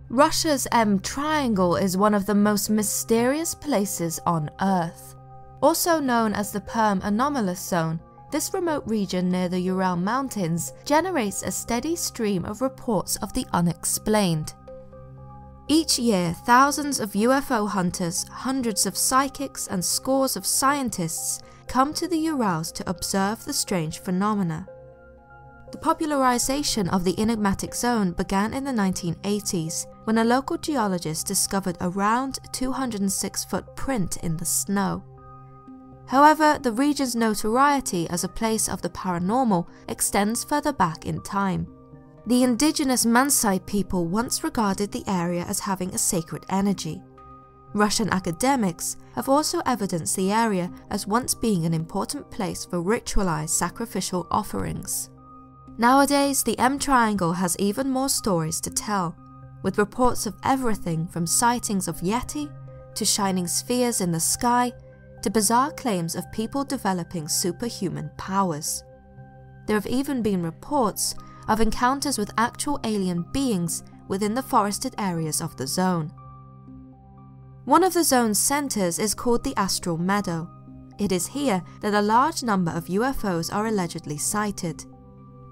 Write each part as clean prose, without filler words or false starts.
Russia's M Triangle is one of the most mysterious places on Earth. Also known as the Perm anomalous zone, this remote region near the Ural mountains generates a steady stream of reports of the unexplained. Each year, thousands of UFO hunters, hundreds of psychics, and scores of scientists come to the Urals to observe the strange phenomena. The popularization of the enigmatic zone began in the 1980s, when a local geologist discovered a round 206-foot print in the snow. However, the region's notoriety as a place of the paranormal extends further back in time. The indigenous Mansai people once regarded the area as having a sacred energy. Russian academics have also evidenced the area as once being an important place for ritualized sacrificial offerings. Nowadays, the M Triangle has even more stories to tell, with reports of everything from sightings of Yeti, to shining spheres in the sky, to bizarre claims of people developing superhuman powers. There have even been reports of encounters with actual alien beings within the forested areas of the zone. One of the zone's centers is called the Astral Meadow. It is here that a large number of UFOs are allegedly sighted.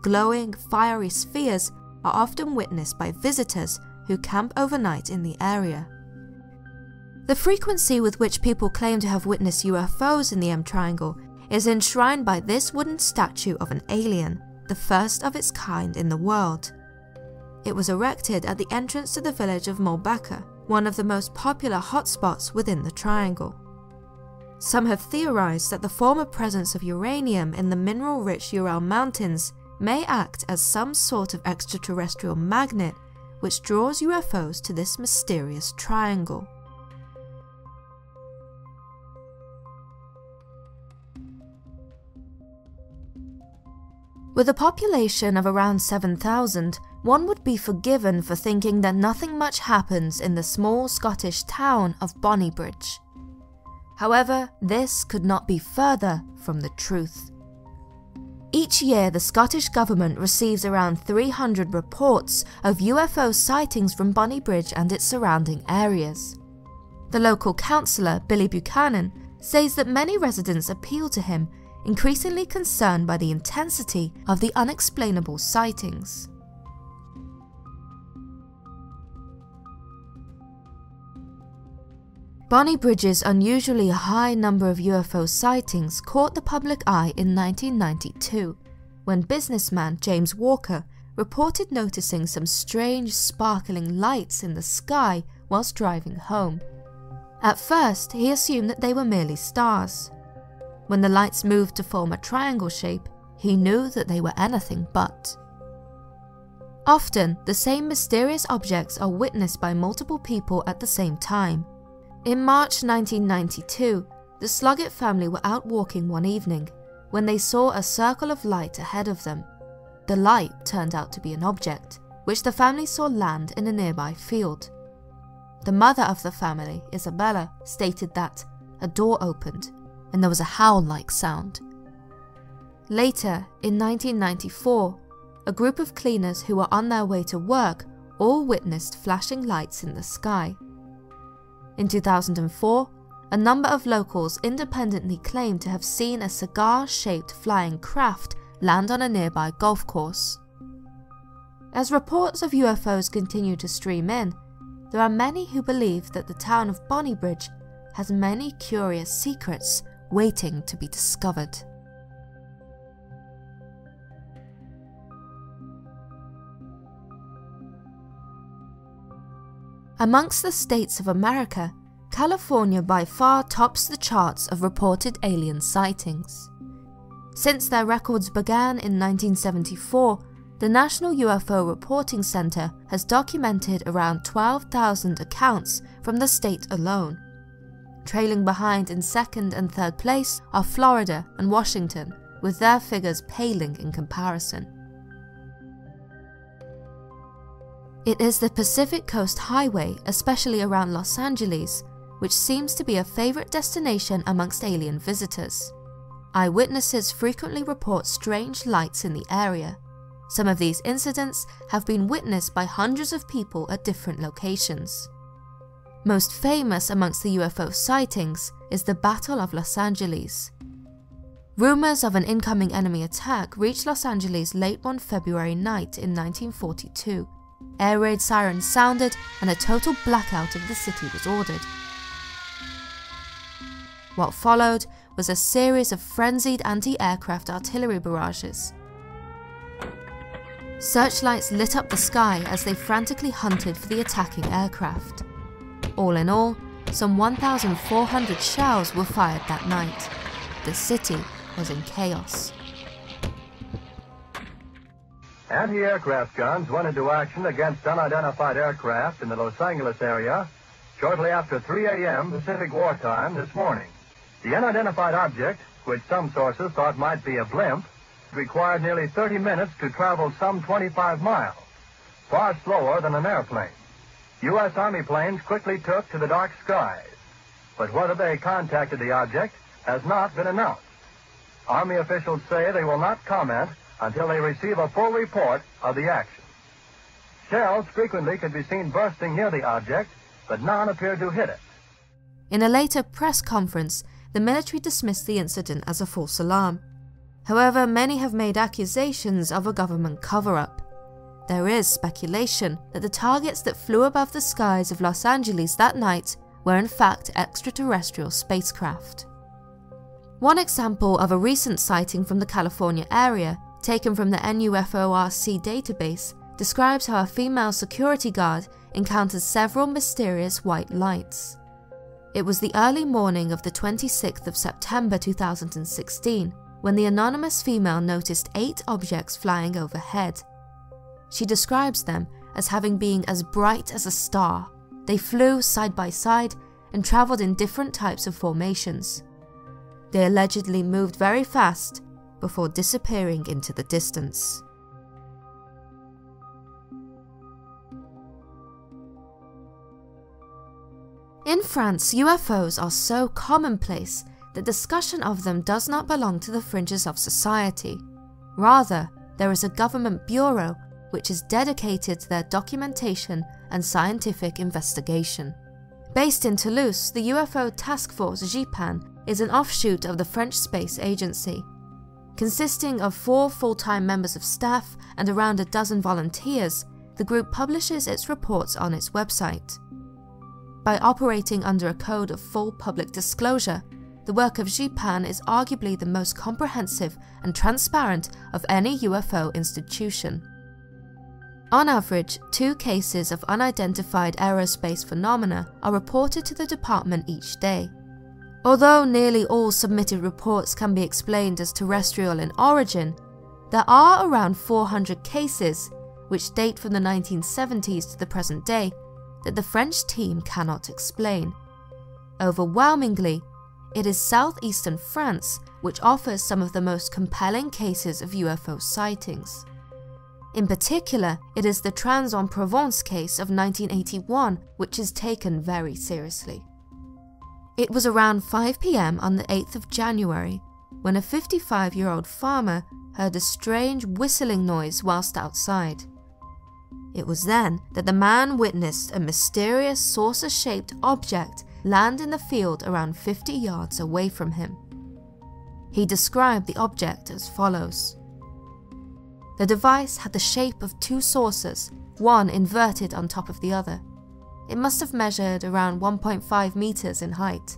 Glowing, fiery spheres are often witnessed by visitors who camp overnight in the area. The frequency with which people claim to have witnessed UFOs in the M Triangle is enshrined by this wooden statue of an alien, the first of its kind in the world. It was erected at the entrance to the village of Molbeka, one of the most popular hotspots within the triangle. Some have theorized that the former presence of uranium in the mineral-rich Ural mountains may act as some sort of extraterrestrial magnet which draws UFOs to this mysterious triangle. With a population of around 7,000, one would be forgiven for thinking that nothing much happens in the small Scottish town of Bonnybridge. However, this could not be further from the truth. Each year, the Scottish government receives around 300 reports of UFO sightings from Bonnybridge and its surrounding areas. The local councillor, Billy Buchanan, says that many residents appeal to him, increasingly concerned by the intensity of the unexplainable sightings. Bonnybridge's unusually high number of UFO sightings caught the public eye in 1992, when businessman James Walker reported noticing some strange sparkling lights in the sky whilst driving home. At first, he assumed that they were merely stars. When the lights moved to form a triangle shape, he knew that they were anything but. Often, the same mysterious objects are witnessed by multiple people at the same time. In March 1992, the Sloggett family were out walking one evening when they saw a circle of light ahead of them. The light turned out to be an object, which the family saw land in a nearby field. The mother of the family, Isabella, stated that a door opened and there was a howl-like sound. Later, in 1994, a group of cleaners who were on their way to work all witnessed flashing lights in the sky. In 2004, a number of locals independently claimed to have seen a cigar-shaped flying craft land on a nearby golf course. As reports of UFOs continue to stream in, there are many who believe that the town of Bonnybridge has many curious secrets waiting to be discovered. Amongst the states of America, California by far tops the charts of reported alien sightings. Since their records began in 1974, the National UFO Reporting Center has documented around 12,000 accounts from the state alone. Trailing behind in second and third place are Florida and Washington, with their figures paling in comparison. It is the Pacific Coast Highway, especially around Los Angeles, which seems to be a favorite destination amongst alien visitors. Eyewitnesses frequently report strange lights in the area. Some of these incidents have been witnessed by hundreds of people at different locations. Most famous amongst the UFO sightings is the Battle of Los Angeles. Rumors of an incoming enemy attack reached Los Angeles late one February night in 1942. Air raid sirens sounded and a total blackout of the city was ordered. What followed was a series of frenzied anti-aircraft artillery barrages. Searchlights lit up the sky as they frantically hunted for the attacking aircraft. All in all, some 1,400 shells were fired that night. The city was in chaos. Anti-aircraft guns went into action against unidentified aircraft in the Los Angeles area shortly after 3 a.m. Pacific wartime this morning. The unidentified object, which some sources thought might be a blimp, required nearly 30 minutes to travel some 25 miles, far slower than an airplane. U.S. Army planes quickly took to the dark skies, but whether they contacted the object has not been announced. Army officials say they will not comment until they receive a full report of the action. Shells frequently could be seen bursting near the object, but none appeared to hit it. In a later press conference, the military dismissed the incident as a false alarm. However, many have made accusations of a government cover-up. There is speculation that the targets that flew above the skies of Los Angeles that night were in fact extraterrestrial spacecraft. One example of a recent sighting from the California area, taken from the NUFORC database, describes how a female security guard encountered several mysterious white lights. It was the early morning of the 26th of September 2016 when the anonymous female noticed 8 objects flying overhead. She describes them as having been as bright as a star. They flew side by side and travelled in different types of formations. They allegedly moved very fast before disappearing into the distance. In France, UFOs are so commonplace that discussion of them does not belong to the fringes of society. Rather, there is a government bureau which is dedicated to their documentation and scientific investigation. Based in Toulouse, the UFO task force GIPAN is an offshoot of the French Space Agency. Consisting of 4 full-time members of staff and around a dozen volunteers, the group publishes its reports on its website. By operating under a code of full public disclosure, the work of GIPAN is arguably the most comprehensive and transparent of any UFO institution. On average, 2 cases of unidentified aerospace phenomena are reported to the department each day. Although nearly all submitted reports can be explained as terrestrial in origin, there are around 400 cases, which date from the 1970s to the present day, that the French team cannot explain. Overwhelmingly, it is southeastern France which offers some of the most compelling cases of UFO sightings. In particular, it is the Trans-en-Provence case of 1981 which is taken very seriously. It was around 5 p.m. on the 8th of January when a 55-year-old farmer heard a strange whistling noise whilst outside. It was then that the man witnessed a mysterious saucer-shaped object land in the field around 50 yards away from him. He described the object as follows. The device had the shape of 2 saucers, one inverted on top of the other. It must have measured around 1.5 meters in height.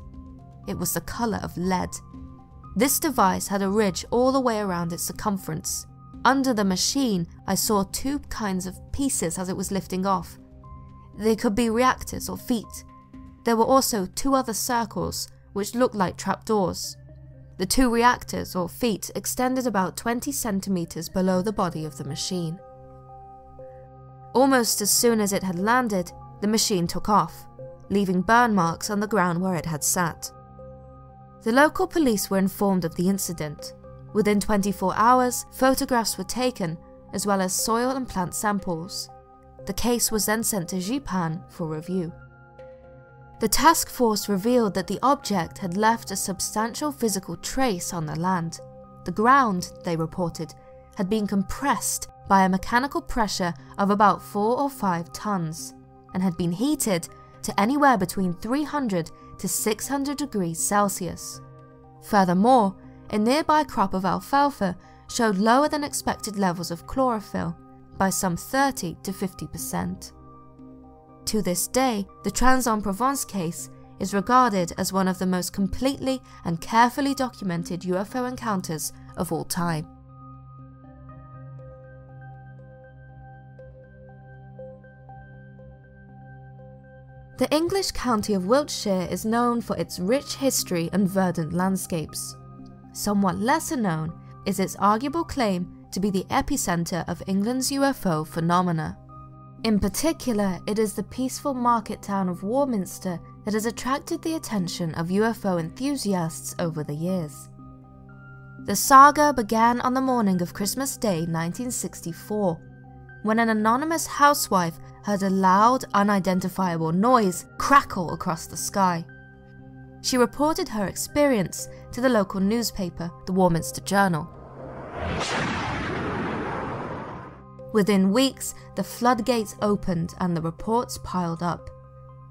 It was the color of lead. This device had a ridge all the way around its circumference. Under the machine, I saw 2 kinds of pieces as it was lifting off. They could be reactors or feet. There were also 2 other circles, which looked like trapdoors. The 2 reactors or feet extended about 20 centimeters below the body of the machine. Almost as soon as it had landed, the machine took off, leaving burn marks on the ground where it had sat. The local police were informed of the incident. Within 24 hours, photographs were taken, as well as soil and plant samples. The case was then sent to GIPAN for review. The task force revealed that the object had left a substantial physical trace on the land. The ground, they reported, had been compressed by a mechanical pressure of about 4 or 5 tons and had been heated to anywhere between 300 to 600 degrees Celsius. Furthermore, a nearby crop of alfalfa showed lower than expected levels of chlorophyll by some 30 to 50%. To this day, the Aix-en-Provence case is regarded as one of the most completely and carefully documented UFO encounters of all time. The English county of Wiltshire is known for its rich history and verdant landscapes. Somewhat lesser known is its arguable claim to be the epicenter of England's UFO phenomena. In particular, it is the peaceful market town of Warminster that has attracted the attention of UFO enthusiasts over the years. The saga began on the morning of Christmas Day 1964, when an anonymous housewife heard a loud, unidentifiable noise crackle across the sky. She reported her experience to the local newspaper, the Warminster Journal. Within weeks, the floodgates opened and the reports piled up.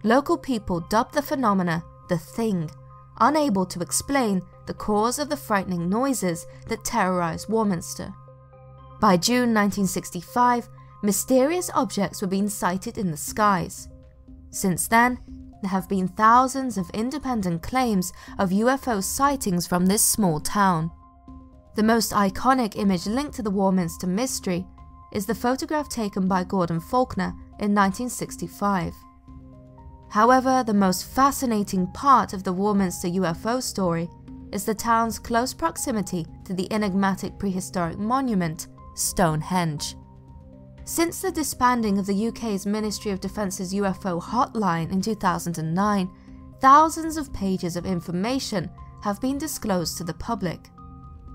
Local people dubbed the phenomena the Thing, unable to explain the cause of the frightening noises that terrorized Warminster. By June 1965, mysterious objects were being sighted in the skies. Since then, there have been thousands of independent claims of UFO sightings from this small town. The most iconic image linked to the Warminster mystery is the photograph taken by Gordon Faulkner in 1965. However, the most fascinating part of the Warminster UFO story is the town's close proximity to the enigmatic prehistoric monument, Stonehenge. Since the disbanding of the UK's Ministry of Defence's UFO hotline in 2009, thousands of pages of information have been disclosed to the public.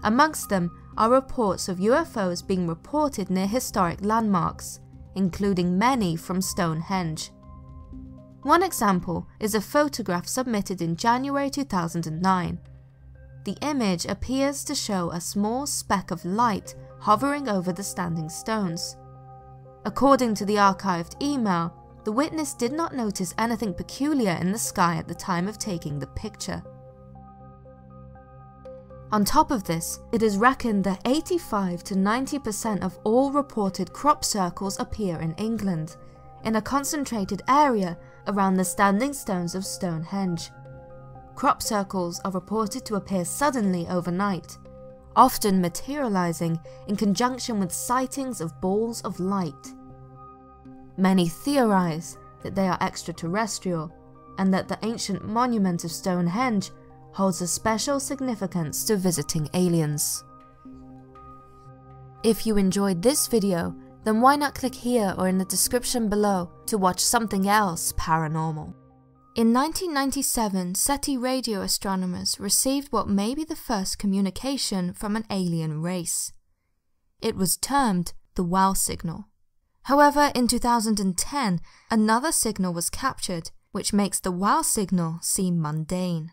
Amongst them are reports of UFOs being reported near historic landmarks, including many from Stonehenge. One example is a photograph submitted in January 2009. The image appears to show a small speck of light hovering over the standing stones. According to the archived email, the witness did not notice anything peculiar in the sky at the time of taking the picture. On top of this, it is reckoned that 85 to 90% of all reported crop circles appear in England, in a concentrated area around the standing stones of Stonehenge. Crop circles are reported to appear suddenly overnight, often materializing in conjunction with sightings of balls of light. Many theorize that they are extraterrestrial, and that the ancient monument of Stonehenge holds a special significance to visiting aliens. If you enjoyed this video, then why not click here or in the description below to watch something else paranormal. In 1997, SETI radio astronomers received what may be the first communication from an alien race. It was termed the wow signal. However, in 2010, another signal was captured, which makes the wow signal seem mundane.